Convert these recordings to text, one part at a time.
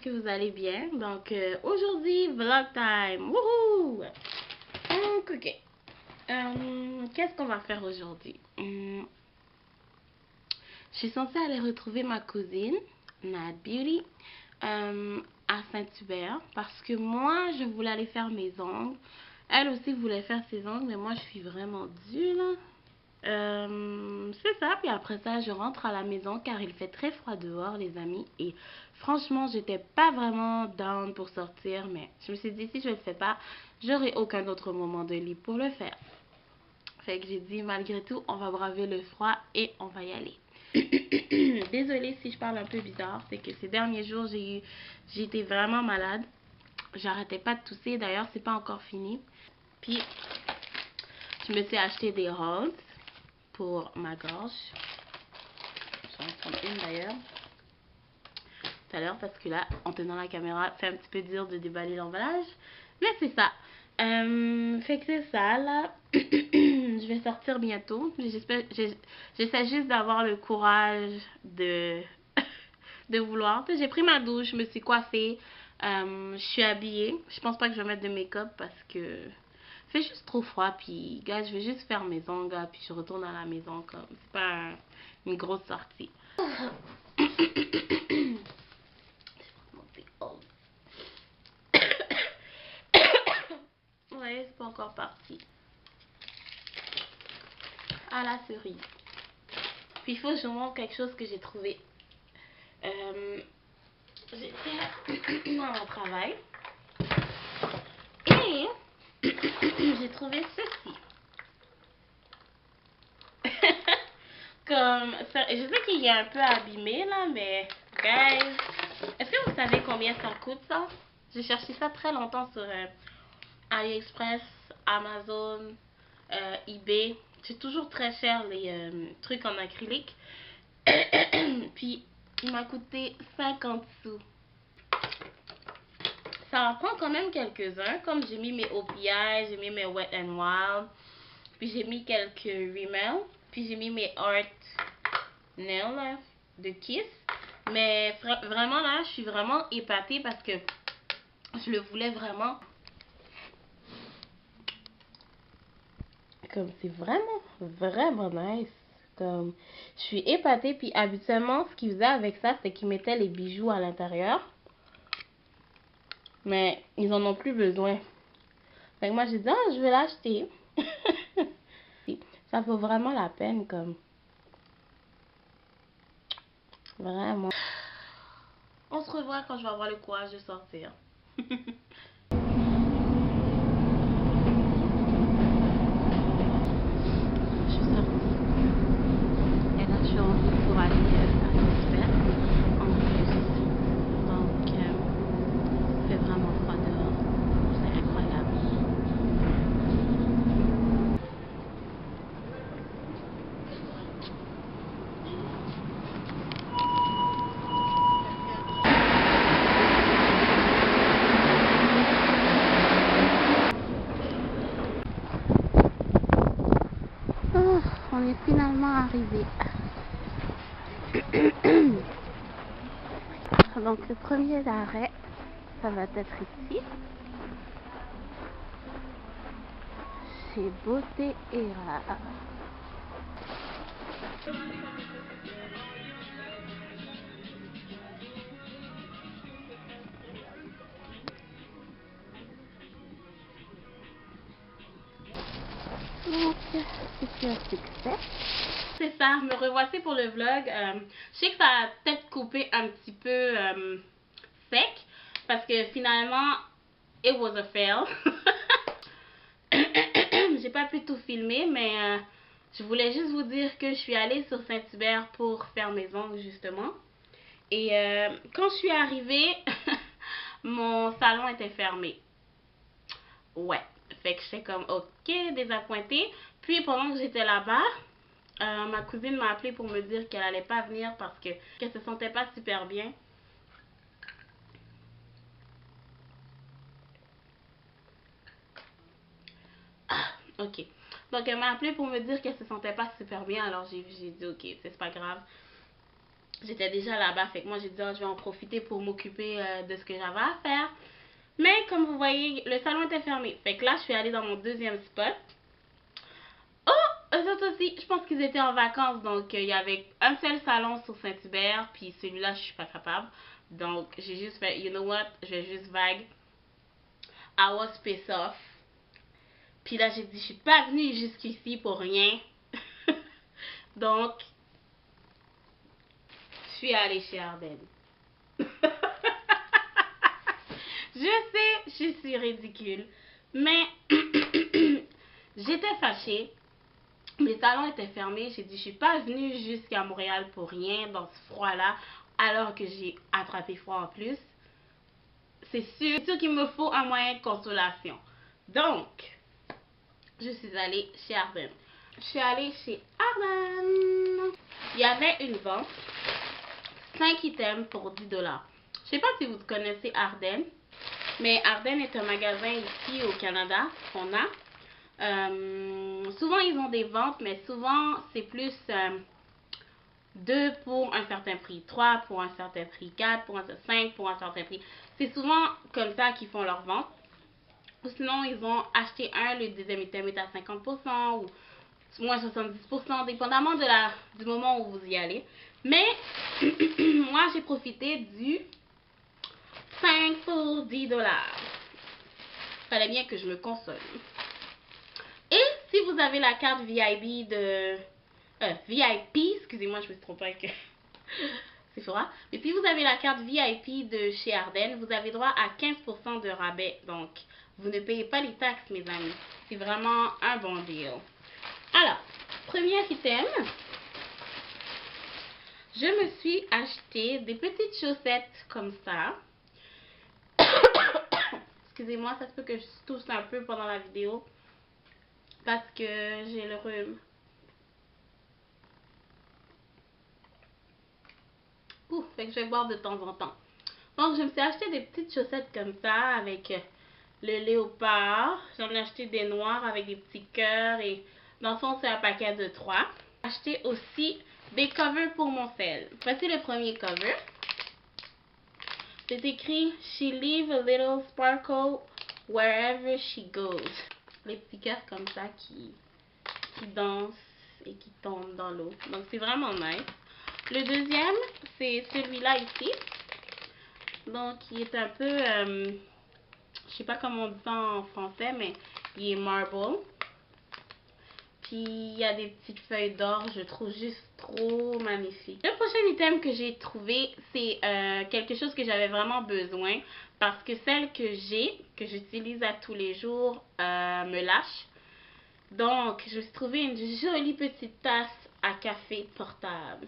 que vous allez bien. Donc aujourd'hui, vlog time. Wouhou! Donc, ok. Qu'est-ce qu'on va faire aujourd'hui? Je suis censée aller retrouver ma cousine, Nat Beauty, à Saint-Hubert. Parce que moi, je voulais aller faire mes ongles. Elle aussi voulait faire ses ongles, mais moi, je suis vraiment due, là. C'est ça, puis après ça je rentre à la maison car il fait très froid dehors les amis et franchement j'étais pas vraiment down pour sortir, mais je me suis dit si je le fais pas j'aurai aucun autre moment de libre pour le faire, fait que j'ai dit malgré tout on va braver le froid et on va y aller. Désolée si je parle un peu bizarre, c'est que ces derniers jours j'ai été vraiment malade, j'arrêtais pas de tousser, d'ailleurs c'est pas encore fini, puis je me suis acheté des Halls pour ma gorge. Je vais en prendre une d'ailleurs tout à l'heure parce que là, en tenant la caméra, c'est un petit peu dur de déballer l'emballage. Mais c'est ça. Fait que c'est ça là. Je vais sortir bientôt. J'essaie juste d'avoir le courage de, de vouloir. J'ai pris ma douche, je me suis coiffée. Je suis habillée. Je pense pas que je vais mettre de make-up parce que fait juste trop froid, puis gars, je vais juste faire mes ongles, puis je retourne à la maison, comme c'est pas une grosse sortie. Ouais, c'est pas encore parti. À la cerise. Puis il faut que je vous montre quelque chose que j'ai trouvé. J'étais dans mon travail et j'ai trouvé ceci. Comme ça, je sais qu'il est un peu abîmé là, mais guys, est-ce que vous savez combien ça coûte ça? J'ai cherché ça très longtemps sur AliExpress, Amazon, eBay. C'est toujours très cher les trucs en acrylique. Puis il m'a coûté 50 sous. Ça en prend quand même quelques-uns, comme j'ai mis mes OPI, j'ai mis mes Wet n Wild, puis j'ai mis quelques Rimmel, puis j'ai mis mes Art Nail là, de Kiss. Mais vraiment là, je suis vraiment épatée parce que je le voulais vraiment. Comme c'est vraiment nice. Comme je suis épatée, puis habituellement ce qu'ils faisaient avec ça, c'est qu'ils mettaient les bijoux à l'intérieur. Mais ils en ont plus besoin. Fait que moi j'ai dit je vais l'acheter. Ça vaut vraiment la peine, comme vraiment. On se revoit quand je vais avoir le courage de sortir. Je suis sortie. Et là, je suis en route pour aller à Saint-Hubert en plus. Donc, il fait vraiment froid dehors. C'est incroyable. Oh, on est finalement arrivé. Donc le premier arrêt, ça va être ici. Chez Beauté et Rare. Donc c'est un succès. C'est ça, me revoici pour le vlog. Je sais que ça a peut-être coupé un petit peu sec parce que finalement it was a fail. J'ai pas pu tout filmer, mais je voulais juste vous dire que je suis allée sur Saint-Hubert pour faire mes ongles justement. Et quand je suis arrivée, mon salon était fermé. Ouais, fait que j'étais comme ok, désappointée. Puis pendant que j'étais là-bas, ma cousine m'a appelé pour me dire qu'elle allait pas venir parce qu'elle se sentait pas super bien. Ah, ok. Donc elle m'a appelé pour me dire qu'elle se sentait pas super bien. Alors j'ai dit ok, c'est pas grave. J'étais déjà là-bas, fait que moi j'ai dit, oh, je vais en profiter pour m'occuper de ce que j'avais à faire. Mais comme vous voyez, le salon était fermé. Fait que là, je suis allée dans mon deuxième spot. Oh, eux autres aussi, je pense qu'ils étaient en vacances. Donc, il y avait un seul salon sur Saint-Hubert. Puis celui-là, je suis pas capable. Donc, j'ai juste fait, you know what, je vais juste vague. I was pissed off. Puis là, j'ai dit, je suis pas venue jusqu'ici pour rien. Donc, je suis allée chez Ardennes. Je sais, je suis ridicule. Mais j'étais fâchée. Les salons étaient fermés. J'ai dit, je suis pas venue jusqu'à Montréal pour rien dans ce froid-là, alors que j'ai attrapé froid en plus. C'est sûr qu'il me faut un moyen de consolation. Donc, je suis allée chez Ardennes. Je suis allée chez Ardennes. Il y avait une vente. 5 items pour 10 dollars. Je sais pas si vous connaissez Ardennes. Mais Ardennes est un magasin ici au Canada qu'on a. Souvent, ils ont des ventes, mais souvent, c'est plus 2 pour un certain prix, 3 pour un certain prix, 4 pour un 5 pour un certain prix. C'est souvent comme ça qu'ils font leurs ventes. Ou sinon, ils vont acheter un, le deuxième item est à 50% ou moins 70%, dépendamment du moment où vous y allez. Mais, moi, j'ai profité du 5 pour 10 dollars. Fallait bien que je me console. Et si vous avez la carte VIP de... VIP, excusez-moi, je me suis trompée avec Sephora. Mais si vous avez la carte VIP de chez Ardennes, vous avez droit à 15% de rabais. Donc, vous ne payez pas les taxes, mes amis. C'est vraiment un bon deal. Alors, premier item. Je me suis acheté des petites chaussettes comme ça. Excusez-moi, ça se peut que je tousse un peu pendant la vidéo. Parce que j'ai le rhume. Ouf, fait que je vais boire de temps en temps. Donc, je me suis acheté des petites chaussettes comme ça avec le léopard. J'en ai acheté des noirs avec des petits cœurs et dans le fond, c'est un paquet de 3. J'ai acheté aussi des covers pour mon sel. Voici le premier cover. C'est écrit She leave a little sparkle wherever she goes. Les petits cœurs comme ça qui dansent et qui tombent dans l'eau. Donc, c'est vraiment nice. Le deuxième, c'est celui-là ici. Donc, il est un peu, je sais pas comment on dit ça en français, mais il est marble. Puis, il y a des petites feuilles d'or, je trouve juste trop magnifique. Le prochain item que j'ai trouvé, c'est quelque chose que j'avais vraiment besoin. Parce que celle que j'utilise à tous les jours, me lâche. Donc, je me suis trouvé une jolie petite tasse à café portable.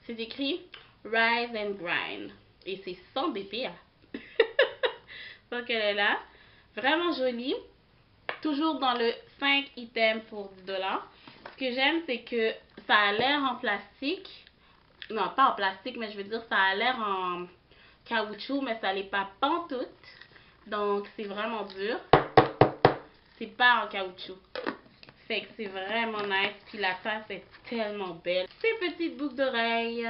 C'est écrit Rise and Grind. Et c'est 100 BPA. Donc, elle est là. Vraiment jolie. Toujours dans le 5 items pour 10 dollars. Ce que j'aime, c'est que ça a l'air en plastique. Non, pas en plastique, mais je veux dire, ça a l'air en caoutchouc, mais ça l'est pas pantoute. Donc, c'est vraiment dur. C'est pas en caoutchouc. Fait que c'est vraiment nice. Puis la tasse est tellement belle. Ces petites boucles d'oreilles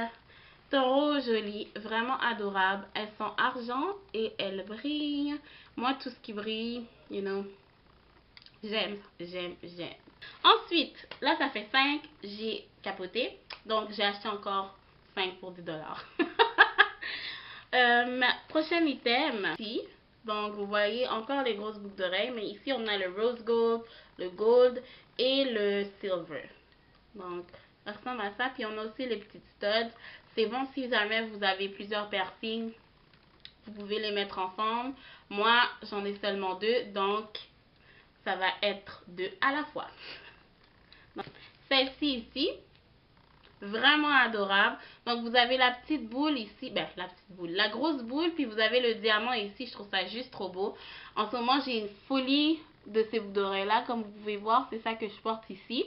sont trop jolies. Vraiment adorables. Elles sont argent et elles brillent. Moi, tout ce qui brille, you know, j'aime, j'aime, j'aime. Ensuite, là, ça fait 5. J'ai capoté. Donc, j'ai acheté encore 5 pour 10 dollars. Prochain item, ici. Donc, vous voyez encore les grosses boucles d'oreilles. Mais ici, on a le rose gold, le gold et le silver. Donc, ça ressemble à ça. Puis, on a aussi les petites studs. C'est bon si jamais vous avez plusieurs piercings. Vous pouvez les mettre ensemble. Moi, j'en ai seulement 2. Donc, ça va être 2 à la fois. Celle-ci ici, vraiment adorable. Donc, vous avez la petite boule ici. Ben, la petite boule. La grosse boule. Puis, vous avez le diamant ici. Je trouve ça juste trop beau. En ce moment, j'ai une folie de ces boucles d'oreilles-là. Comme vous pouvez voir, c'est ça que je porte ici.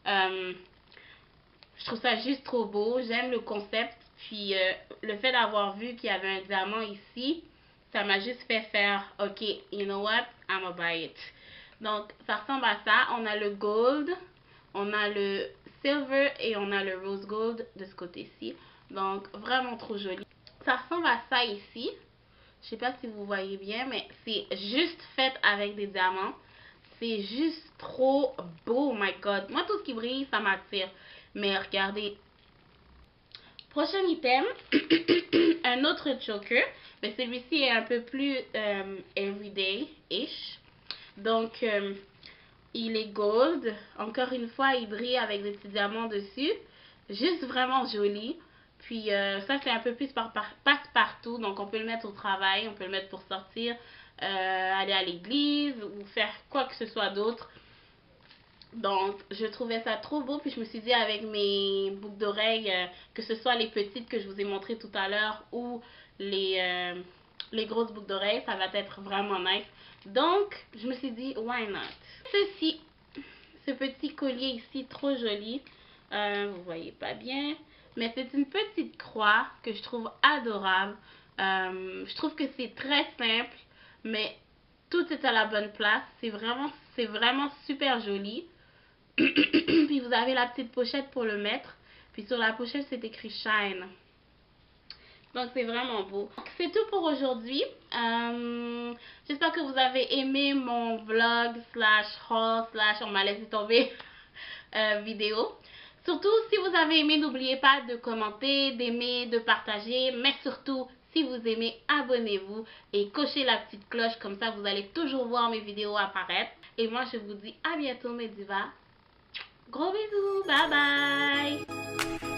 Je trouve ça juste trop beau. J'aime le concept. Puis, le fait d'avoir vu qu'il y avait un diamant ici, ça m'a juste fait faire, OK, you know what? I'm gonna buy it. Donc, ça ressemble à ça. On a le gold. On a le silver et on a le rose gold de ce côté-ci. Donc vraiment trop joli. Ça ressemble à ça ici. Je sais pas si vous voyez bien, mais c'est juste fait avec des diamants. C'est juste trop beau, oh my god. Moi, tout ce qui brille, ça m'attire. Mais regardez. Prochain item, un autre choker. Mais celui-ci est un peu plus everyday-ish. Donc, il est gold. Encore une fois, il brille avec des petits diamants dessus. Juste vraiment joli. Puis ça, c'est un peu plus passe-partout. Donc, on peut le mettre au travail. On peut le mettre pour sortir, aller à l'église ou faire quoi que ce soit d'autre. Donc, je trouvais ça trop beau. Puis, je me suis dit avec mes boucles d'oreilles, que ce soit les petites que je vous ai montrées tout à l'heure ou les grosses boucles d'oreilles, ça va être vraiment nice. Donc, je me suis dit, why not? Ceci, ce petit collier ici, trop joli. Vous voyez pas bien. Mais c'est une petite croix que je trouve adorable. Je trouve que c'est très simple, mais tout est à la bonne place. C'est vraiment super joli. Puis vous avez la petite pochette pour le mettre. Puis sur la pochette, c'est écrit Shine. Donc c'est vraiment beau. C'est tout pour aujourd'hui. J'espère que vous avez aimé mon vlog slash haul slash on m'a laissé tomber vidéo. Surtout si vous avez aimé, n'oubliez pas de commenter, d'aimer, de partager. Mais surtout, si vous aimez, abonnez-vous et cochez la petite cloche. Comme ça, vous allez toujours voir mes vidéos apparaître. Et moi, je vous dis à bientôt mes divas. Gros bisous. Bye bye.